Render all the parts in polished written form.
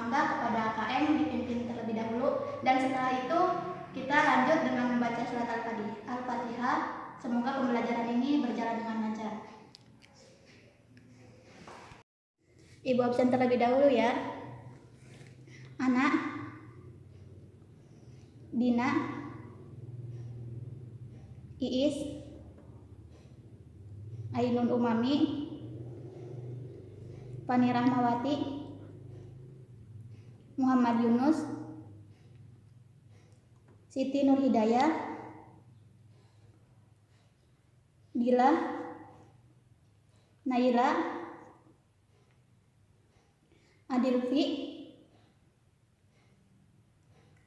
mangga kepada KM dipimpin terlebih dahulu, dan setelah itu kita lanjut dengan membaca surat Al-Fatihah. Semoga pembelajaran ini berjalan dengan lancar. Ibu absen terlebih dahulu ya. Anak, Dina, Iis, Ainun Umami, Fani Rahmawati, Muhammad Yunus, Siti Nur Hidayah, Dila, Naila, Adilfi,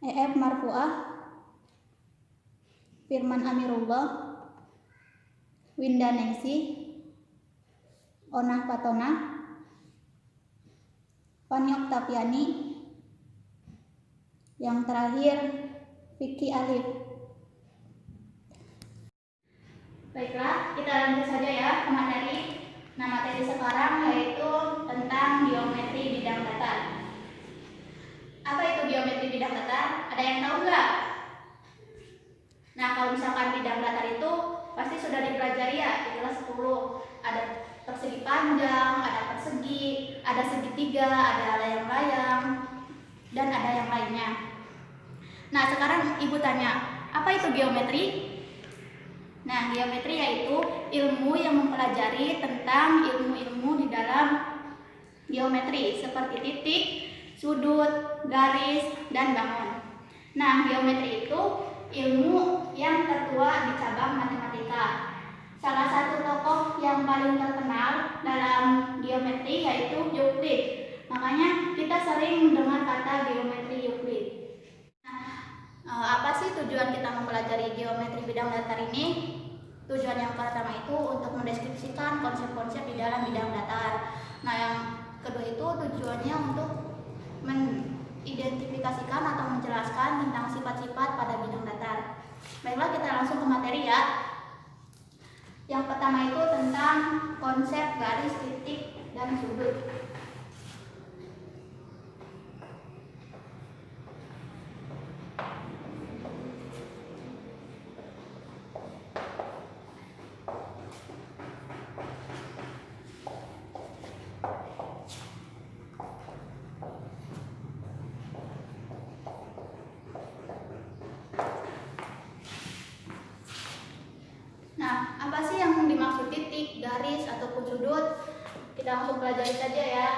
EF Marfuah, Firman Amirullah, Winda Nengsi, Onah Patona, Fani Oktaviani, yang terakhir Vicky Alif. Baiklah, kita lanjut saja ya ke materi. Nah, materi sekarang yaitu tentang geometri bidang datar. Apa itu geometri bidang datar? Ada yang tahu nggak? Nah, kalau misalkan bidang datar itu pasti sudah dipelajari ya di kelas 10. Ada persegi panjang, ada persegi, ada segitiga, ada layang-layang, dan ada yang lainnya. Nah, sekarang ibu tanya, apa itu geometri? Nah, geometri yaitu ilmu yang mempelajari tentang ilmu-ilmu di dalam geometri seperti titik, sudut, garis, dan bangun. Nah, geometri itu ilmu yang tertua di cabang matematika. Salah satu tokoh yang paling terkenal dalam geometri yaitu Euclid. Makanya kita sering mendengar kata geometri Euclid. Apa sih tujuan kita mempelajari geometri bidang datar ini? Tujuan yang pertama itu untuk mendeskripsikan konsep-konsep di dalam bidang datar. Nah, yang kedua itu tujuannya untuk mengidentifikasikan atau menjelaskan tentang sifat-sifat pada bidang datar. Baiklah, kita langsung ke materi ya. Yang pertama itu tentang konsep garis, titik, dan sudut. Nah, apa sih yang dimaksud titik, garis, ataupun sudut? Kita langsung pelajari saja ya.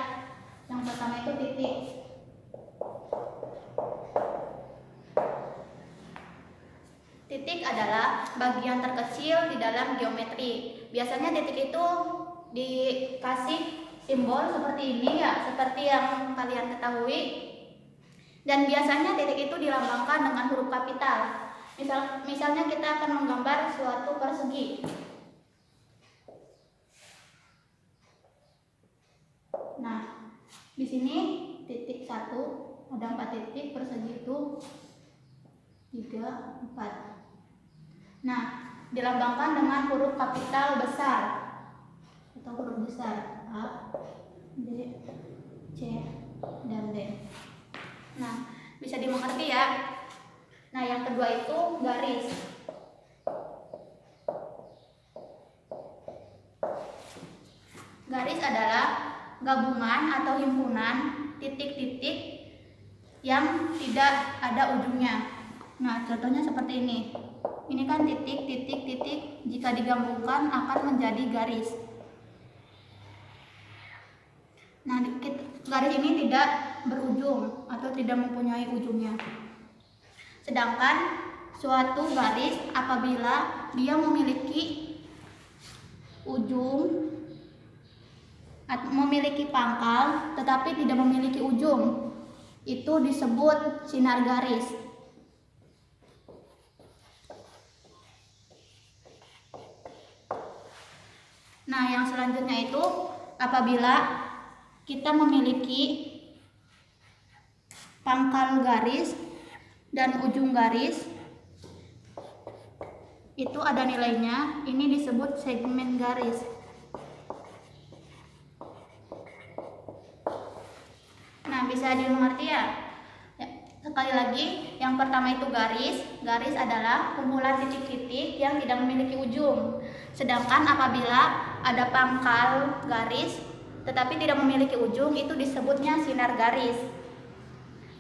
Yang pertama itu titik. Titik adalah bagian terkecil di dalam geometri. Biasanya titik itu dikasih simbol seperti ini ya, seperti yang kalian ketahui. Dan biasanya titik itu dilambangkan dengan huruf kapital. Misalnya kita akan menggambar suatu persegi. Nah, di sini titik 1, ada 4 titik, persegi itu 3, 4. Nah, dilambangkan dengan huruf kapital besar atau huruf besar A, B, C, dan D. Nah, bisa dimengerti ya. Nah, yang kedua itu garis. Garis adalah gabungan atau himpunan titik-titik yang tidak ada ujungnya. Nah, contohnya seperti ini. Ini kan titik, titik, titik. Jika digabungkan akan menjadi garis. Nah, garis ini tidak berujung atau tidak mempunyai ujungnya. Sedangkan suatu garis apabila dia memiliki ujung, memiliki pangkal tetapi tidak memiliki ujung, itu disebut sinar garis. Nah, yang selanjutnya itu apabila kita memiliki pangkal garis dan ujung garis, itu ada nilainya, ini disebut segmen garis. Nah, Nah, bisa dimengerti ya? Ya, sekali lagi, yang pertama itu garis. Garis adalah kumpulan titik-titik yang tidak memiliki ujung. Sedangkan apabila ada pangkal garis tetapi tidak memiliki ujung, itu disebutnya sinar garis.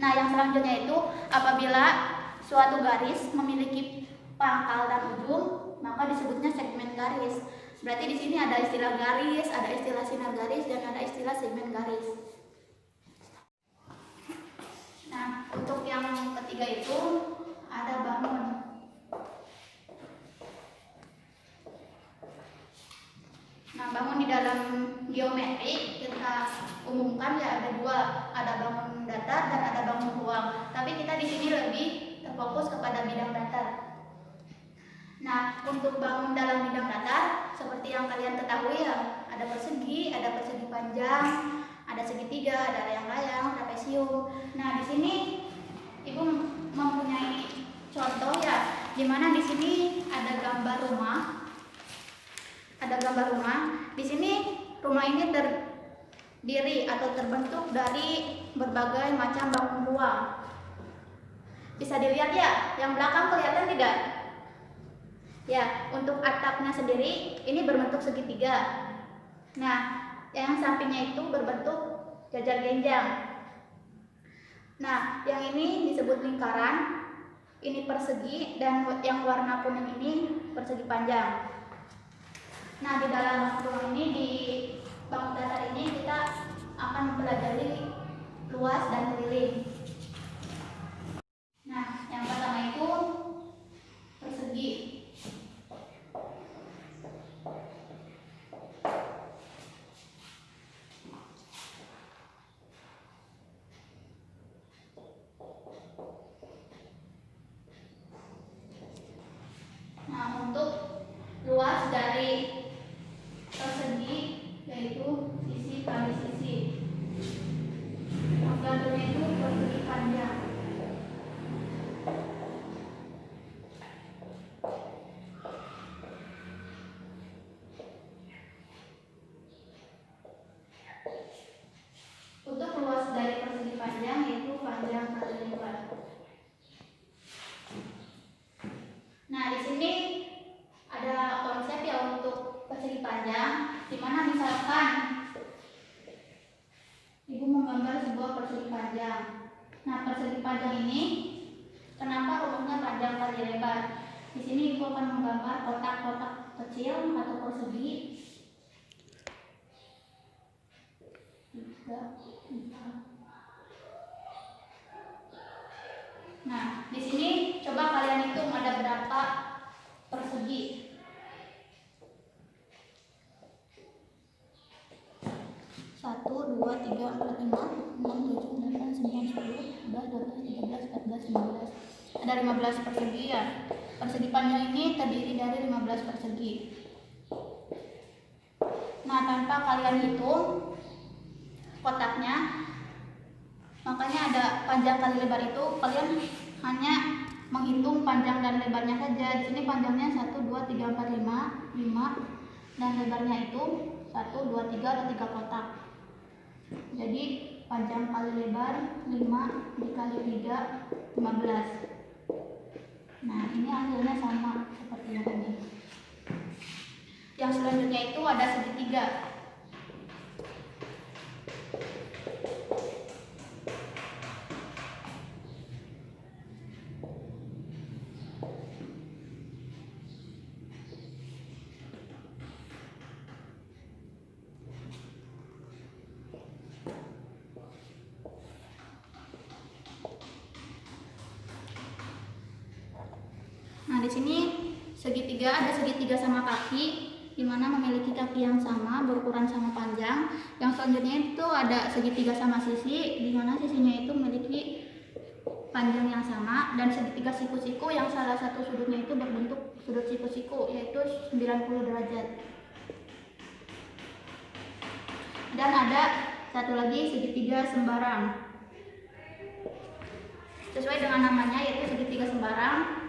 Nah, yang selanjutnya itu apabila suatu garis memiliki pangkal dan ujung, maka disebutnya segmen garis. Berarti di sini ada istilah garis, ada istilah sinar garis, dan ada istilah segmen garis. Nah, untuk yang ketiga itu ada bangun. Nah, bangun di dalam geometri kita umumkan ya ada dua, ada bangun datar dan ada bangun ruang. Tapi kita di sini lebih terfokus kepada bidang datar. Nah, untuk bangun dalam bidang datar, seperti yang kalian ketahui ya, ada persegi panjang, ada segitiga, ada layang-layang, trapesium. Nah, di sini Ibu mempunyai contoh ya, di mana di sini ada gambar rumah. Ada gambar rumah. Di sini rumah ini terdiri atau terbentuk dari berbagai macam bangun ruang. Bisa dilihat ya, yang belakang kelihatan tidak? Ya, untuk atapnya sendiri ini berbentuk segitiga. Nah, yang sampingnya itu berbentuk jajar genjang. Nah, yang ini disebut lingkaran, ini persegi, dan yang warna kuning ini persegi panjang. Nah, di dalam ruang ini, di bangun datar ini kita akan mempelajari luas dan keliling. Nah, yang pertama itu persegi. Nah, untuk luas dari persegi yaitu sisi kali sisi. Gambarnya itu persegi panjang. Untuk luas dari persegi panjang yaitu panjang kali lebar. Nah, di sini ada konsep ya untuk persegi panjang, di mana misalkan Ibu menggambar sebuah persegi panjang. Nah, persegi panjang ini kenapa rumusnya panjang kali lebar? Di sini Ibu akan menggambar kotak-kotak kecil atau persegi. 3, 4. Nah, di sini coba kalian hitung ada berapa persegi. 1, 2, 3, 4, 5, 6, 7, 8, 9, 10, 11, 12, 13, 14, 15. Ada 15 persegi ya. Persegi panjang ini terdiri dari 15 persegi. Nah, tanpa kalian hitung kotaknya, makanya ada panjang kali lebar itu, kalian hanya menghitung panjang dan lebarnya saja. Di sini panjangnya 1, 2, 3, 4, 5, dan lebarnya itu 1, 2, 3, ada 3 kotak. Jadi panjang kali lebar 5 dikali 3, 15. Nah, ini hasilnya sama seperti yang tadi. Yang selanjutnya itu ada segitiga. Nah, di sini segitiga ada segitiga sama kaki, di mana memiliki kaki yang sama, berukuran sama panjang. Yang selanjutnya itu ada segitiga sama sisi, di mana sisinya itu memiliki panjang yang sama, dan segitiga siku-siku yang salah satu sudutnya itu berbentuk sudut siku-siku, yaitu 90 derajat. Dan ada satu lagi segitiga sembarang. Sesuai dengan namanya, yaitu segitiga sembarang.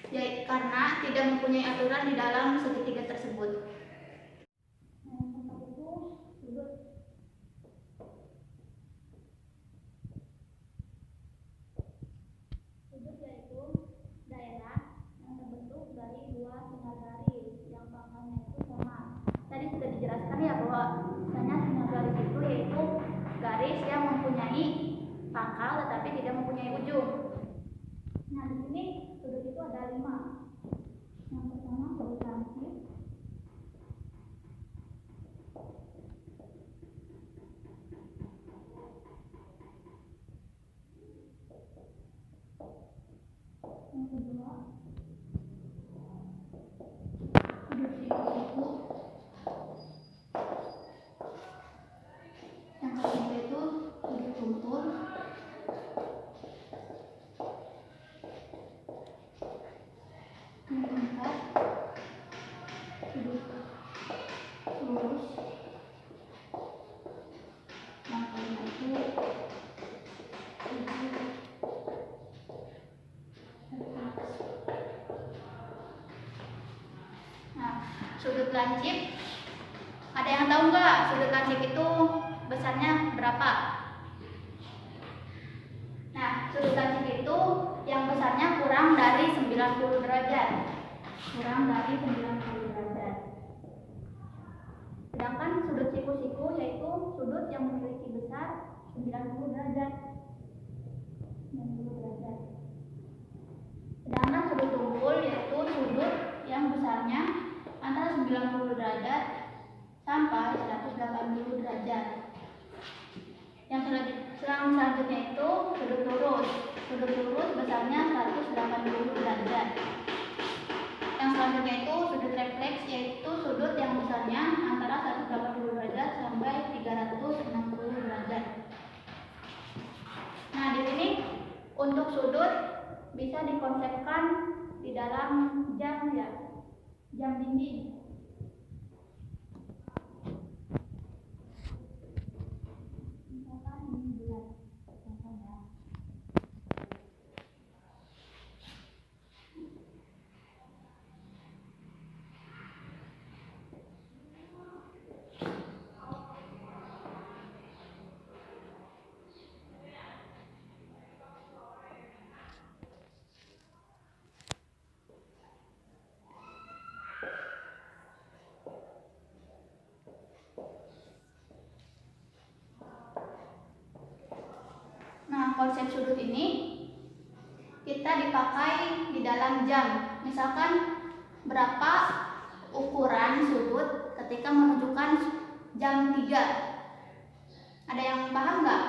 Ya, karena tidak mempunyai aturan di dalam segitiga tersebut. bahwasanya sinyal garis itu yaitu garis yang mempunyai pangkal tetapi tidak mempunyai ujung. Nah, di sini sudut itu ada 5. Yang pertama sudut lancip. Yang kedua sudut siku-siku. Yang ketiga itu sudut tumpul. Yang keempat sudut lurus. Yang kelima itu sudut refleks. Nah, sudut lancip, ada yang tahu nggak sudut lancip itu besarnya berapa? Nah, sudut lancip itu yang besarnya kurang dari 90 derajat. Kurang dari 90 derajat. Sedangkan sudut siku-siku yaitu sudut yang memiliki besar 90 derajat. 90 derajat. Sedangkan sudut tumpul yaitu sudut yang besarnya antara 90 derajat sampai 180 derajat. Yang selanjutnya itu sudut lurus. Sudut lurus besarnya 180 derajat. Yang selanjutnya itu sudut refleks yaitu sudut yang besarnya antara 180 derajat sampai 360 derajat. Nah, di sini untuk sudut bisa dikonsepkan di dalam jam ya, jam dinding. Misalkan ini bulat, contohnya. Nah, konsep sudut ini kita dipakai di dalam jam. Misalkan berapa ukuran sudut ketika menunjukkan jam 3. Ada yang paham nggak?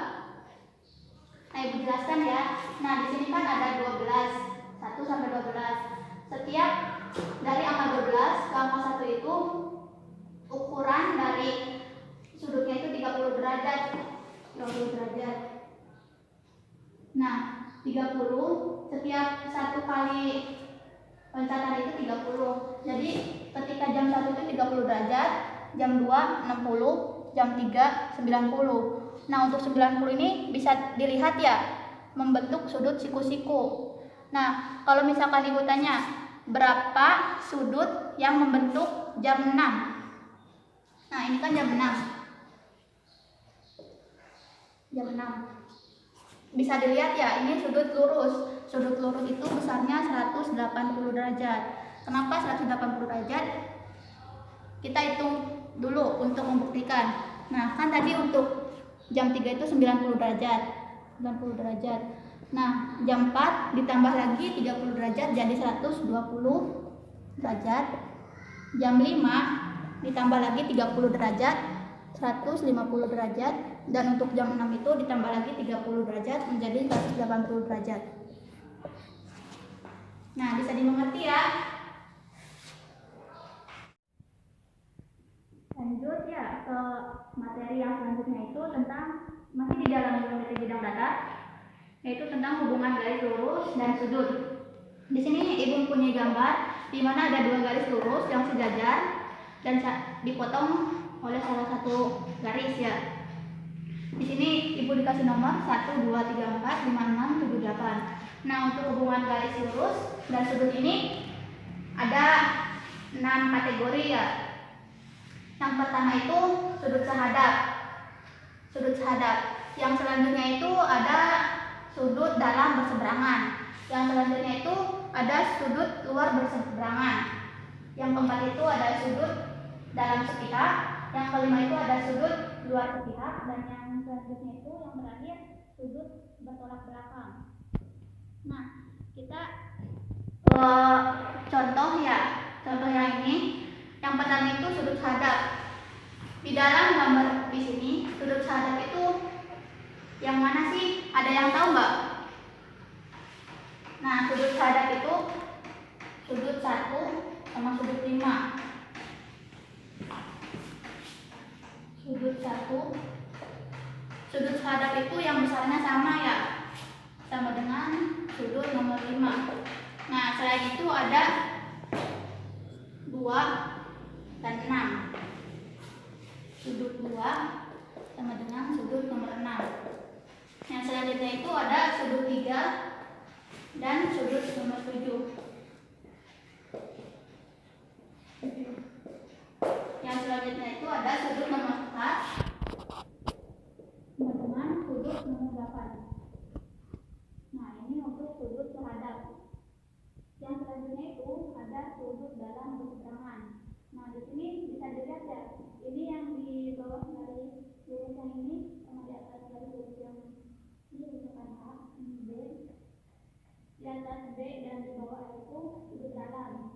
Nah, Ibu jelaskan ya. Nah, di sini kan ada 12, 1 sampai 12. Setiap dari angka 12 ke angka 1 itu ukuran dari sudutnya itu 30 derajat. 30 derajat. Nah, 30 setiap satu kali loncatan itu 30. Jadi ketika jam 1 itu 30 derajat, jam 2 60, jam 3 90. Nah, untuk 90 ini bisa dilihat ya, membentuk sudut siku-siku. Nah, kalau misalkan Ibu tanya, berapa sudut yang membentuk jam 6? Nah, ini kan jam 6. Jam 6. Bisa dilihat ya, ini sudut lurus. Sudut lurus itu besarnya 180 derajat. Kenapa 180 derajat? Kita hitung dulu untuk membuktikan. Nah, kan tadi untuk jam 3 itu 90 derajat. 90 derajat. Nah, jam 4 ditambah lagi 30 derajat jadi 120 derajat. Jam 5 ditambah lagi 30 derajat 150 derajat. Dan untuk jam 6 itu ditambah lagi 30 derajat menjadi 180 derajat. Nah, bisa dimengerti ya. Lanjut ya ke materi yang selanjutnya itu tentang masih di dalam geometri bidang datar, yaitu tentang hubungan garis lurus dan sudut. Di sini Ibu punya gambar di mana ada 2 garis lurus yang sejajar dan dipotong oleh salah satu garis ya. Di sini Ibu dikasih nomor 1, 2, 3, 4, 5, 6, 7, 8. Nah, untuk hubungan garis lurus dan sudut ini ada 6 kategori ya. Yang pertama itu sudut sahadap. Sudut sahadap. Yang selanjutnya itu ada sudut dalam berseberangan. Yang selanjutnya itu ada sudut luar berseberangan. Yang keempat itu ada sudut dalam sepihak. yang kelima itu ada sudut luar sepihak, dan yang selanjutnya itu yang terakhir sudut bertolak belakang. Nah, kita contoh yang ini. Yang pertama itu sudut hadap. Di dalam gambar di sini sudut hadap itu yang mana sih? Ada yang tahu nggak? Nah, sudut hadap itu sudut 1 sama sudut 5. Sudut 1, sudut hadap itu yang besarnya sama ya, sama dengan sudut nomor 5. Nah, selain itu ada 2 dan 6. Sudut 2 sama dengan sudut nomor 6. Yang selanjutnya itu ada sudut 3 dan sudut nomor 7. Yang selanjutnya itu ada sudut nomor 4 sama dengan sudut nomor 8. Nah, ini untuk sudut sehadap. Yang selanjutnya itu ada sudut dalam berseberangan. Nah, di sini bisa dilihat ya, ini yang di bawah dari lurus yang ini sama di atas dari lurus yang ini misalkan A, ini B. Di atas B dan di bawah itu sudut dalam.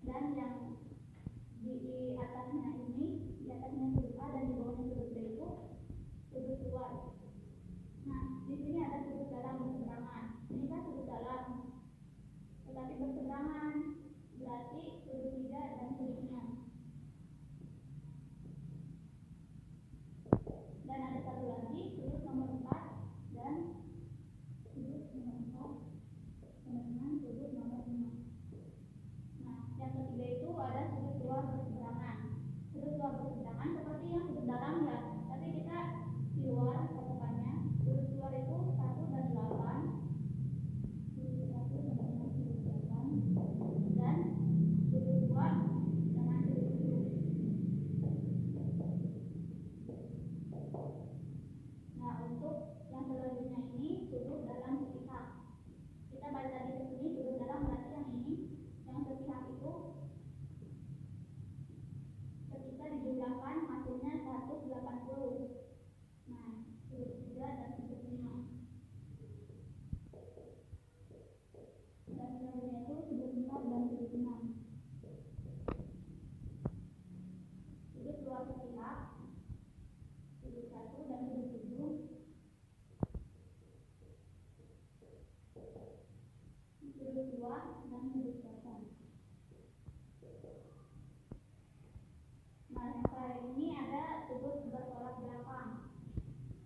Dan yang di atasnya ini, di atasnya sudut A dan di bawahnya sudut B itu sudut luar. Nah, di sini ada sudut dalam berseberangan. Ini kan sudut dalam, tetapi berseberangan berarti sudut 3 dan sudut 6. Dan ada satu lagi sudut nomor 4 dan sudut nomor 4 sama dengan sudut nomor 5. Nah, yang ketiga itu ada sudut luar berseberangan. Sudut luar berseberangan seperti yang sudut dalam ya, tapi kita di luar patokannya. Sudut luar itu 1 dan 8. Sudut 1 sama dengan sudut 8 dan sudut 2 dengan sudut 7. Nah, untuk yang selanjutnya ini sudut dalam sepihak. Kita balik lagi ke sini, sudut dalam berarti yang ini. Yang sepihak itu ketika dijumlahkan hasilnya 180. Nah, sudut 3 dan sudut 5. Dan selanjutnya itu sudut 4 dan sudut 6. Sudut luar sepihak sudut 1 dan sudut 7. Sudut 2 dan sudut 8. Nah, yang terakhir ini ada sudut bertolak belakang.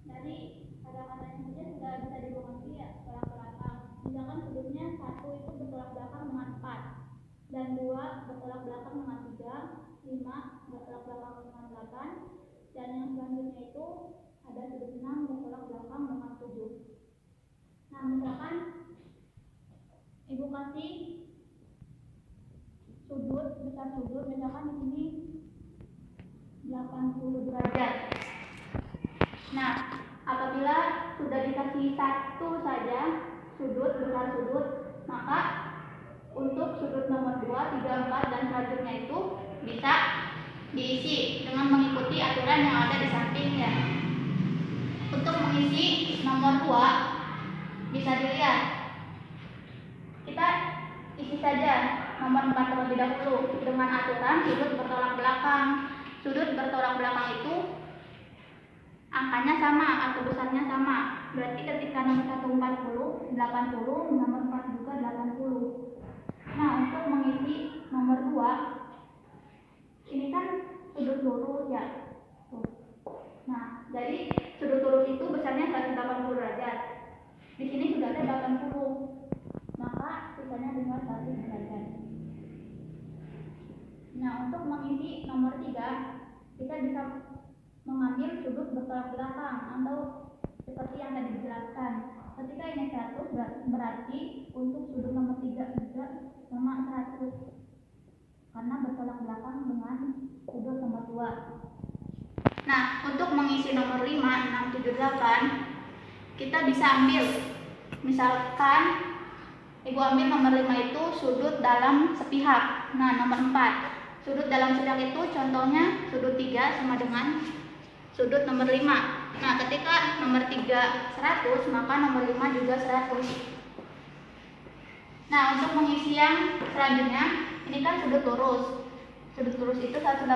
Dari kata-katanya saja sudah bisa dimengerti ya, tolak belakang. Misalkan sudutnya 1 itu bertolak belakang dengan 4, dan 2 bertolak belakang dengan 3, 5 bertolak belakang dengan 8, dan yang selanjutnya itu ada sudut 6 bertolak belakang dengan 7. Nah, misalkan Ibu kasih sudut, besar sudut, misalkan di sini 80 derajat. Nah, apabila sudah dikasih satu saja sudut, besar sudut, maka untuk sudut nomor 2, 3, 4 dan selanjutnya itu bisa diisi dengan mengikuti aturan yang ada di sampingnya. Untuk mengisi nomor 2 bisa dilihat, kita isi saja nomor 4 terlebih dahulu dengan aturan sudut bertolak belakang. Sudut bertolak belakang itu angkanya sama atau besarnya sama. Berarti ketika nomor 1 40, 80, nomor 4 juga 80. Nah, untuk mengisi nomor 2, ini kan sudut lurus ya. Nah, jadi sudut lurus itu besarnya 180 derajat. Di sini sudah ada 80. Maka sisanya dengan 1 derajat. Nah, untuk mengisi nomor 3, kita bisa mengambil sudut bertolak belakang atau seperti yang tadi dijelaskan. Ketika ini 100 berarti untuk sudut nomor 3 juga sama 100 karena bertolak belakang dengan sudut nomor 2. Nah, untuk mengisi nomor 5, 6, 7, 8 kita bisa ambil, misalkan Ibu ambil nomor 5 itu sudut dalam sepihak. Nah, nomor 4 Sudut dalam sidang itu contohnya sudut 3 sama dengan sudut nomor 5. Nah, ketika nomor 3 100, maka nomor 5 juga 100. Nah, untuk mengisi yang selanjutnya, ini kan sudut lurus. Sudut lurus itu 180,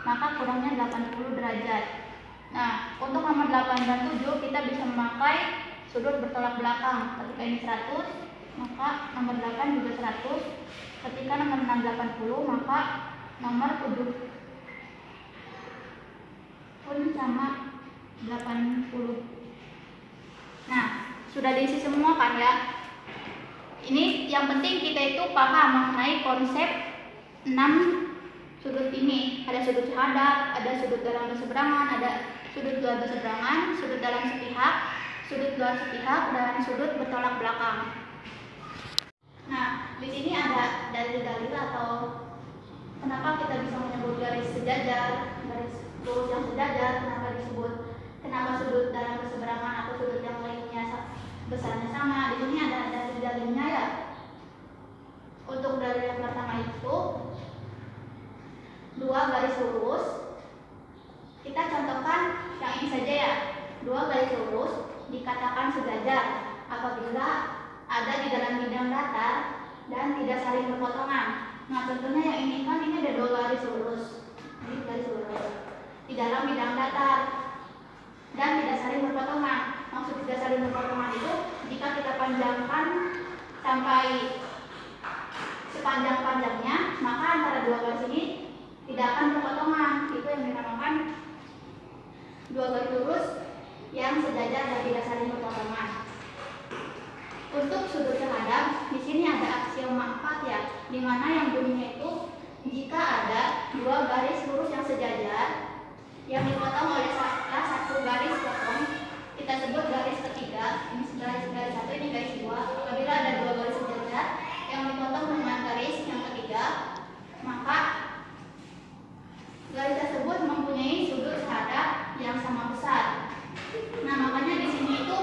maka kurangnya 80 derajat. Nah, untuk nomor 8 dan 7 kita bisa memakai sudut bertolak belakang. Ketika ini 100, maka nomor 8 juga 100. Ketika nomor 6 80, maka nomor 7 pun sama 80. Nah, sudah diisi semua kan ya? Ini yang penting kita itu paham mengenai konsep 6 sudut ini. Ada sudut hadap, ada sudut dalam berseberangan, ada sudut luar berseberangan, sudut dalam sepihak, sudut luar sepihak, dan sudut bertolak belakang. Nah, di sini ada dalil-dalil atau kenapa kita bisa menyebut garis sejajar, garis lurus yang sejajar, kenapa sudut dalam berseberangan atau sudut yang lainnya besarnya sama. Di sini ada dalil-dalilnya ya. Untuk dalil yang pertama itu 2 garis lurus. Kita contohkan yang ini saja ya. 2 garis lurus dikatakan sejajar apabila ada di dalam bidang datar dan tidak saling berpotongan. Nah, contohnya yang ini kan ini ada 2 garis lurus. Ini garis lurus di dalam bidang datar dan tidak saling berpotongan. Maksud tidak saling berpotongan itu jika kita panjangkan sampai sepanjang-panjangnya, maka antara 2 garis ini tidak akan berpotongan. Itu yang dinamakan 2 garis lurus yang sejajar dan tidak saling berpotongan. Untuk sudut terhadap, di sini ada aksioma 4 ya, di mana yang bunyinya itu jika ada 2 garis lurus yang sejajar yang dipotong oleh salah satu garis potong, kita sebut garis ketiga. Ini garis 1, ini garis 2. Apabila ada 2 garis sejajar yang dipotong dengan garis yang ketiga, maka garis tersebut mempunyai sudut hadap yang sama besar. Nah, makanya di sini itu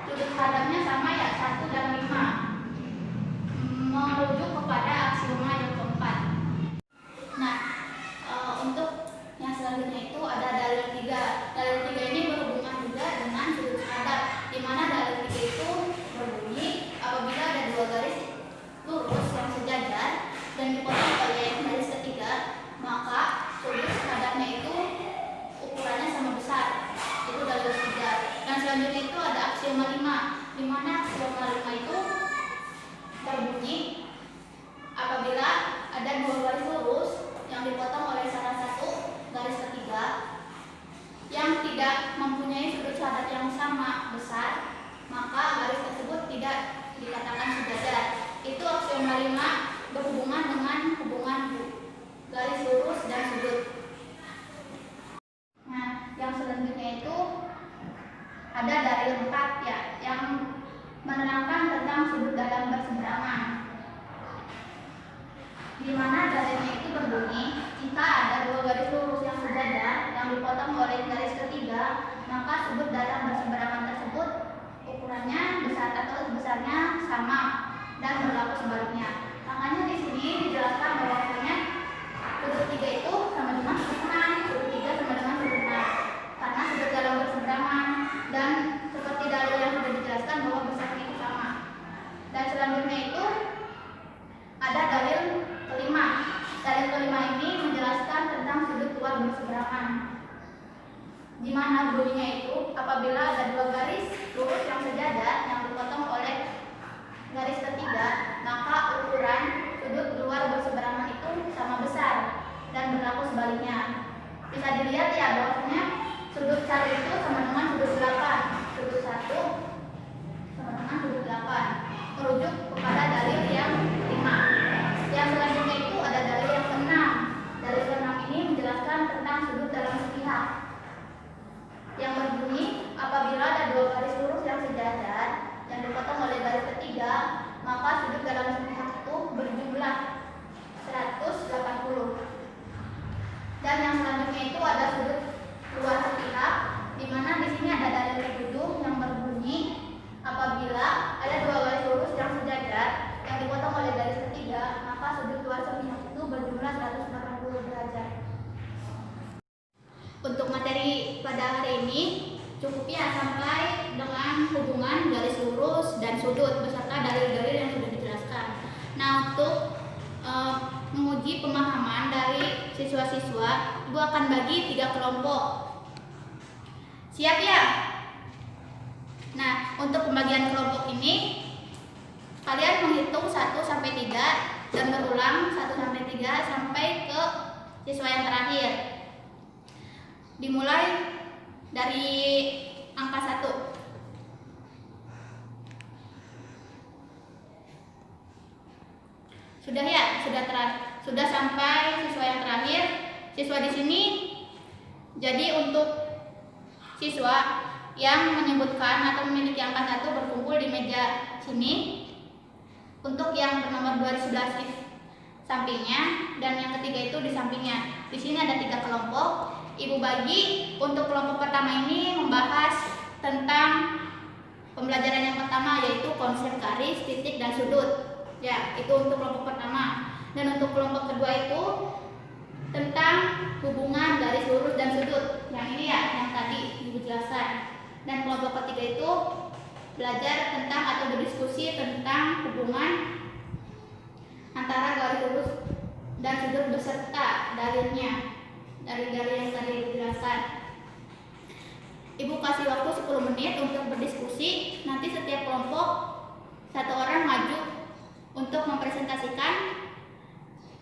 sudut hadapnya sama ya, 1 dan 5, merujuk kepada aksioma yang keempat. Nah, untuk yang selanjutnya itu ada dalil 3. Dalil 3 ini berhubungan juga dengan sudut hadap, di mana dalil 3 itu berbunyi apabila ada 2 garis lurus yang sejajar dan dipotong oleh garis ketiga, maka sudut hadapnya itu ukurannya sama besar. Itu dalil 3. Dan selanjutnya itu ada aksioma 5, di mana aksioma 5 itu berbunyi apabila ada 2 garis lurus yang dipotong oleh salah satu garis ketiga yang tidak mempunyai sudut hadap yang sama besar, maka garis tersebut tidak dikatakan sejajar. Itu aksioma 5 berhubungan dengan hubungan garis lurus dan sudut. Nah, yang selanjutnya itu ada dalil 4 ya, yang menerangkan tentang sudut dalam berseberangan, di mana dalilnya itu berbunyi jika ada 2 garis lurus yang sejajar yang dipotong oleh garis ketiga, maka sudut dalam berseberangan tersebut ukurannya besar atau besarnya sama dan berlaku sebaliknya. Makanya di sini dijelaskan bahwasanya sudut 3 itu sama dengan sudut 6, sudut 3 sama dengan sudut 6, karena sudut dalam berseberangan, dan seperti dalil yang sudah dijelaskan bahwa besarnya itu sama. Dan selanjutnya itu ada dalil kelima. Dalil kelima ini menjelaskan tentang sudut luar berseberangan, di mana bunyinya itu apabila ada 2 garis lurus yang sejajar yang dipotong oleh garis ketiga, maka ukuran sudut luar berseberangan itu sama besar dan berlaku sebaliknya. Bisa dilihat ya bahwasanya sudut 1 itu sama dengan sudut 8, sudut 1 sama dengan sudut 8, merujuk kepada dalil yang 5. Yang selanjutnya itu ada dalil yang ke-6. Dalil ke-6 ini menjelaskan tentang sudut dalam sepihak, yang berbunyi apabila ada 2 garis lurus yang sejajar Cukup ya sampai dengan hubungan garis lurus dan sudut beserta dalil-dalil yang sudah dijelaskan. Nah, untuk menguji pemahaman dari siswa-siswa, Ibu akan bagi 3 kelompok. Siap ya? Nah, untuk pembagian kelompok ini kalian menghitung 1 sampai 3 dan berulang 1 sampai 3 sampai ke siswa yang terakhir. Dimulai dari angka 1. Sudah ya? Sudah sampai siswa yang terakhir. Siswa di sini jadi untuk siswa yang menyebutkan atau memiliki angka 1 berkumpul di meja sini. Untuk yang bernomor 2 di sebelah sampingnya dan yang ketiga itu di sampingnya. Di sini ada 3 kelompok. Ibu bagi untuk kelompok pertama ini membahas tentang pembelajaran yang pertama, yaitu konsep garis, titik, dan sudut. Ya, itu untuk kelompok pertama. Dan untuk kelompok kedua itu tentang hubungan garis lurus dan sudut. Yang ini ya, yang tadi Ibu jelaskan. Dan kelompok ketiga itu belajar tentang atau berdiskusi tentang hubungan antara garis lurus dan sudut beserta dalilnya, dalil-dalil yang tadi dijelaskan. Ibu kasih waktu 10 menit untuk berdiskusi. Nanti setiap kelompok 1 orang maju untuk mempresentasikan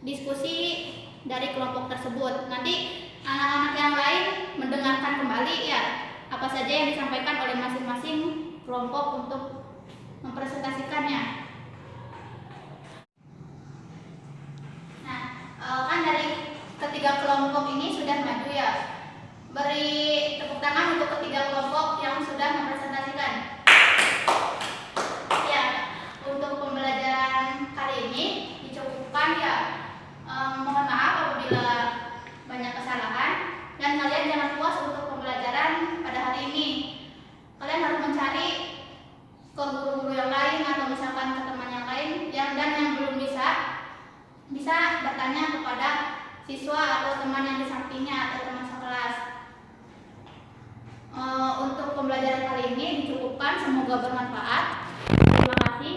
diskusi dari kelompok tersebut. Nanti anak-anak yang lain mendengarkan kembali ya apa saja yang disampaikan oleh masing-masing kelompok untuk mempresentasikannya. Nah, kan dari ketiga kelompok ini sudah maju ya. Beri tepuk tangan untuk ketiga kelompok yang sudah mempresentasikan. Ya, untuk pembelajaran kali ini dicukupkan ya. Mohon maaf apabila banyak kesalahan dan kalian jangan puas untuk pembelajaran pada hari ini. Kalian harus mencari ke guru-guru yang lain atau misalkan ke teman yang lain dan yang belum bisa bertanya kepada siswa atau teman yang di sampingnya atau teman sekelas. Untuk pembelajaran kali ini dicukupkan, semoga bermanfaat. Terima kasih.